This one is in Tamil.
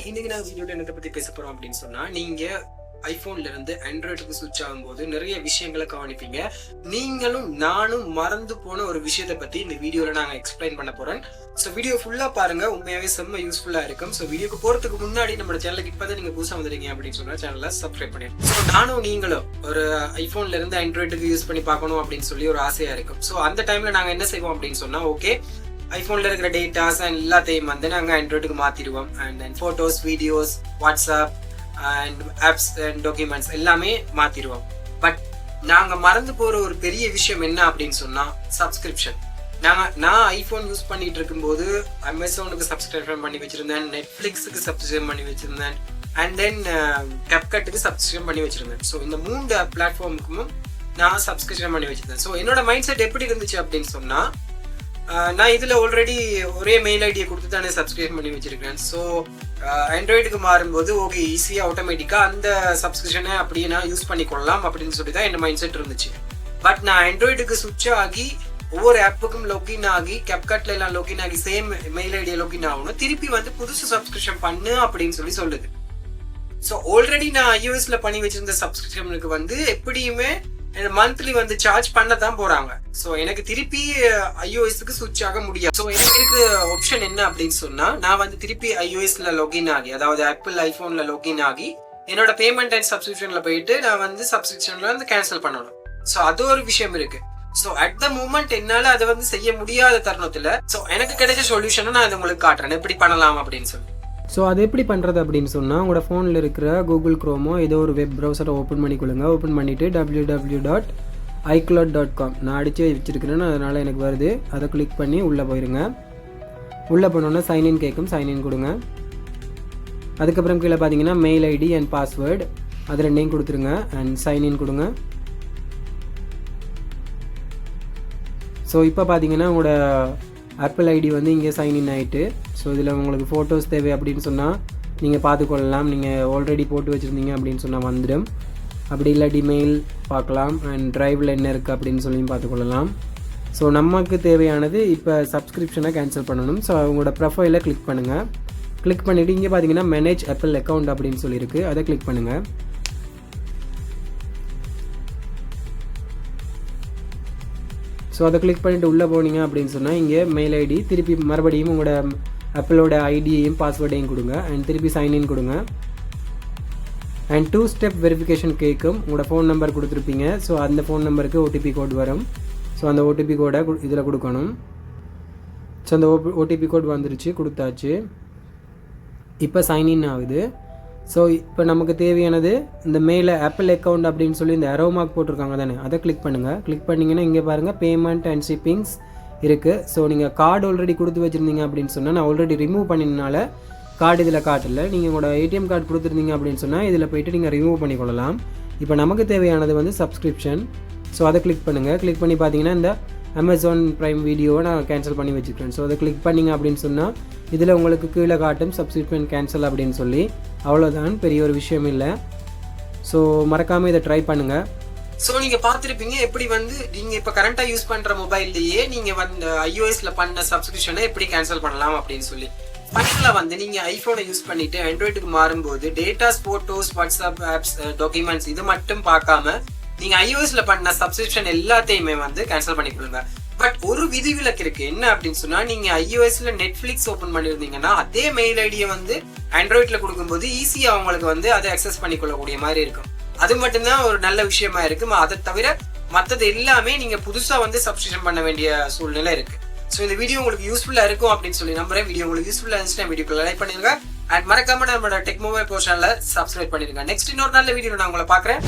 இன்னைக்கு நான் வீடியோல என்னத்தை பத்தி பேச போறோம் அப்படின்னு சொன்னா, நீங்க ஐபோன்ல இருந்து ஆண்ட்ராய்டுக்கு சுவிட்ச் ஆகும்போது நிறைய விஷயங்களை கவனிப்பீங்க. நீங்களும் நானும் மறந்து போன ஒரு விஷயத்தை பத்தி இந்த வீடியோல நாங்க எக்ஸ்பிளைன் பண்ண போறேன். ஸோ வீடியோ ஃபுல்லா பாருங்க, உண்மையாவே செம்ம யூஸ்ஃபுல்லா இருக்கும். ஸோ வீடியோக்கு போறதுக்கு முன்னாடி நம்ம சேனலுக்கு இப்பதான் நீங்க புதுசா வந்துருக்கீங்க அப்படின்னு சொன்னா சேனலை சப்ஸ்கிரைப் பண்ணிடுங்க. ஸோ நானும் நீங்களும் ஒரு ஐபோன்ல இருந்து ஆண்ட்ராய்டுக்கு யூஸ் பண்ணி பார்க்கணும் அப்படின்னு சொல்லி ஒரு ஆசையா இருக்கும். ஸோ அந்த டைம்ல நாங்க என்ன செய்வோம் அப்படின்னு சொன்னா, ஓகே ஐபோன்ல இருக்கிற டேட்டாஸ் அண்ட் எல்லாத்தையும் வந்து நாங்கள் ஆண்ட்ராய்டுக்கு மாத்திடுவோம். And then photos, videos, WhatsApp and apps and documents எல்லாமே மாத்திடுவோம். பட் நாங்கள் மறந்து போற ஒரு பெரிய விஷயம் என்ன அப்படின்னு சொன்னா சப்ஸ்கிரிப்ஷன். நான் ஐபோன் யூஸ் பண்ணிட்டு இருக்கும்போது அமேசானுக்கு சப்ஸ்கிரிப்ஷன் பண்ணி வச்சிருந்தேன், நெட்ஃபிளிக்ஸுக்கு சப்ஸ்கிரிப்ஷன் பண்ணி வச்சிருந்தேன், அண்ட் தென் கேப்கட்டுக்கு சப்ஸ்கிரிப்ஷன் பண்ணி வச்சிருந்தேன். ஸோ இந்த 3 பிளாட்ஃபார்முக்கும் நான் சப்ஸ்கிரிப்ஷன் பண்ணி வச்சிருந்தேன். ஸோ என்னோட மைண்ட் செட் எப்படி இருந்துச்சு அப்படின்னு சொன்னா, நான் இதில் ஆல்ரெடி ஒரே மெயில் ஐடியை கொடுத்து தானே சப்ஸ்கிரைப் பண்ணி வச்சிருக்கேன். ஸோ ஆண்ட்ராய்டுக்கு மாறும்போது ஓகே ஈஸியாக ஆட்டோமேட்டிக்காக அந்த சப்ஸ்கிரிப்ஷனை அப்படியே நான் யூஸ் பண்ணிக்கொள்ளலாம் அப்படின்னு சொல்லி தான் என் மைண்ட் செட் இருந்துச்சு. பட் நான் ஆண்ட்ராய்டுக்கு சுவிட்ச் ஆகி ஒவ்வொரு ஆப்புக்கும் லொகின் ஆகி கேப்கட்ல எல்லாம் லொகின் ஆகி சேம் மெயில் ஐடியா லொகின் ஆகணும், திருப்பி வந்து புதுசு சப்ஸ்கிரிப்ஷன் பண்ணு அப்படின்னு சொல்லி சொல்லுது. ஸோ ஆல்ரெடி நான் iOSல பண்ணி வச்சிருந்த சப்ஸ்கிரிப்ஷனுக்கு வந்து எப்படியுமே மந்த்லி வந்து சார்ஜ் பண்ண தான் போறாங்க. ஸோ எனக்கு திருப்பி iOSக்கு சுவிட்ச் ஆக முடியாது. ஸோ எனக்கு இருக்கிற ஆப்ஷன் என்ன அப்படின்னு சொன்னா, நான் வந்து திருப்பி iOSல லொகின் ஆகி, அதாவது ஆப்பிள் ஐபோன்ல லொகின் ஆகி என்னோட பேமெண்ட் அண்ட் சப்ஸ்கிரிப்ஷன்ல போயிட்டு நான் வந்து சப்ஸ்கிரிப்ஷன்ல வந்து கேன்சல் பண்ணணும். ஸோ அது ஒரு விஷயம் இருக்கு. ஸோ அட் த மூமெண்ட் என்னால அதை வந்து செய்ய முடியாத தருணத்துல ஸோ எனக்கு கிடைச்ச சொல்யூஷனை நான் அதை உங்களுக்கு காட்டுறேன் எப்படி பண்ணலாம் அப்படின்னு சொல்லி. ஸோ அது எப்படி பண்ணுறது அப்படின்னு சொன்னால், உங்களோட ஃபோனில் இருக்கிற கூகுள் க்ரோமோ ஏதோ ஒரு வெப் ப்ரௌசரை ஓப்பன் பண்ணிக்கொள்ளுங்க. ஓப்பன் பண்ணிவிட்டு www.icloud.com நான் அடித்து வச்சுருக்கிறேன்னு அதனால் எனக்கு வருது. அதை கிளிக் பண்ணி உள்ளே போயிருங்க. உள்ளே போனோன்னா சைன்இன் கேட்கும், சைன்இன் கொடுங்க. அதுக்கப்புறம் கீழே பார்த்தீங்கன்னா மெயில் ஐடி அண்ட் பாஸ்வேர்டு அது ரெண்டையும் கொடுத்துருங்க. அண்ட் சைன்இன் கொடுங்க. ஸோ இப்போ பார்த்தீங்கன்னா உங்களோட ஆப்பிள் ஐடி வந்து இங்கே சைன்இன் ஆகிட்டு, ஸோ இதில் உங்களுக்கு ஃபோட்டோஸ் தேவை அப்படின்னு சொன்னால் நீங்கள் பார்த்துக்கொள்ளலாம். நீங்கள் ஆல்ரெடி போட்டு வச்சுருந்தீங்க அப்படின்னு சொன்னால் வந்துடும். அப்படி இல்லாட்டி மெயில் பார்க்கலாம் அண்ட் ட்ரைவில் என்ன இருக்குது அப்படின்னு சொல்லியும் பார்த்துக்கொள்ளலாம். ஸோ நமக்கு தேவையானது இப்போ சப்ஸ்கிரிப்ஷனை கேன்சல் பண்ணணும். ஸோ உங்களோட ப்ரொஃபைலை கிளிக் பண்ணுங்கள். கிளிக் பண்ணிவிட்டு இங்கே பார்த்தீங்கன்னா மேனேஜ் ஆப்பிள் அக்கௌண்ட் அப்படின்னு சொல்லியிருக்கு, அதை கிளிக் பண்ணுங்கள். ஸோ அதை கிளிக் பண்ணிவிட்டு உள்ளே போனீங்க அப்படின்னு சொன்னால் இங்கே மெயில் ஐடி திருப்பி மறுபடியும் உங்களோட ஆப்பிளோட ஐடியையும் பாஸ்வேர்டையும் கொடுங்க. அண்ட் திருப்பி சைன்இன் கொடுங்க. அண்ட் 2 ஸ்டெப் வெரிஃபிகேஷன் கேட்கும். உங்களோட ஃபோன் நம்பர் கொடுத்துருப்பீங்க. ஸோ அந்த ஃபோன் நம்பருக்கு ஓடிபி கோட் வரும். ஸோ அந்த ஓடிபி கோடை இதில் கொடுக்கணும். ஸோ அந்த ஓடிபி கோட் வந்துருச்சு, கொடுத்தாச்சு. இப்போ சைன்இன் ஆகுது. ஸோ இப்போ நமக்கு தேவையானது இந்த மெயில ஆப்பிள் அக்கௌண்ட் அப்படின்னு சொல்லி இந்த அரோ மார்க் போட்டிருக்காங்க தானே, அதை கிளிக் பண்ணுங்கள். கிளிக் பண்ணிங்கன்னா இங்கே பாருங்கள் பேமெண்ட் அண்ட் ஷிப்பிங்ஸ் இருக்குது. ஸோ நீங்கள் கார்டு ஆல்ரெடி கொடுத்து வச்சுருந்தீங்க அப்படின்னு சொன்னால், நான் ஆல்ரெடி ரிமூவ் பண்ணினால கார்டு இதில் காட்டல. நீங்கள் உங்களோட ஏடிஎம் கார்டு கொடுத்துருந்தீங்க அப்படின்னு சொன்னால் இதில் போய்ட்டு நீங்கள் ரிமூவ் பண்ணிக்கொள்ளலாம். இப்போ நமக்கு தேவையானது வந்து சப்ஸ்கிரிப்ஷன். ஸோ அதை கிளிக் பண்ணுங்கள். கிளிக் பண்ணி பார்த்தீங்கன்னா இந்த அமேசான் ப்ரைம் வீடியோவை நான் கேன்சல் பண்ணி வச்சுருக்கேன். ஸோ அதை கிளிக் பண்ணிங்க அப்படின்னு சொன்னால் இதில் உங்களுக்கு கீழே காட்டும் சப்ஸ்கிரிப்ஷன் கேன்சல் அப்படின்னு சொல்லி. அவ்வளோதான், பெரிய ஒரு விஷயம் இல்லை. ஸோ மறக்காமல் இதை ட்ரை பண்ணுங்கள். ஸோ நீங்கள் பார்த்துருப்பீங்க எப்படி வந்து நீங்கள் இப்போ கரண்ட்டாக யூஸ் பண்ணுற மொபைல்லையே நீங்கள் வந்து iOSல பண்ண சப்ஸ்கிரிப்ஷனை எப்படி கேன்சல் பண்ணலாம் அப்படின்னு சொல்லி. ஃபைனலாக வந்து நீங்கள் ஐஃபோனை யூஸ் பண்ணிட்டு ஆண்ட்ராய்டுக்கு மாறும்போது datas, photos, WhatsApp, apps, documents இது மட்டும் பார்க்காம நீங்கள் iOSல பண்ண சப்ஸ்கிரிப்ஷன் எல்லாத்தையுமே வந்து கேன்சல் பண்ணிக்கொள்ளுங்க. பட் ஒரு விதிவிலக்கு இருக்கு. என்ன அப்படின்னு சொன்னா, நீங்க iOSல நெட்ஃபிளிக்ஸ் ஓபன் பண்ணிருந்தீங்கன்னா அதே மெயில் ஐடியை வந்து ஆண்ட்ராய்ட்ல கொடுக்கும்போது ஈஸியா அவங்களுக்கு வந்து அதை அக்சஸ் பண்ணிக்கொள்ளக்கூடிய மாதிரி இருக்கும். அது மட்டும்தான் ஒரு நல்ல விஷயமா இருக்கு. அதை தவிர மற்றது எல்லாமே நீங்க புதுசா வந்து சப்ஸ்கிரிப்ஷன் பண்ண வேண்டிய சூழ்நிலை இருக்கு. ஸோ இந்த வீடியோ உங்களுக்கு யூஸ்ஃபுல்லா இருக்கும் அப்படின்னு சொல்லி நம்புறேன். வீடியோ உங்களுக்கு யூஸ்ஃபுல்லா இருந்துச்சுன்னா வீடியோக்கு லைக் பண்ணிருங்க. அண்ட் மறக்காம நம்மளோட டெக் மொபைல் போர்ஷன்ல சப்ஸ்கிரைப் பண்ணிருங்க. நெக்ஸ்ட் இன்னொரு நல்ல வீடியோ நான் உங்களை பாக்குறேன்.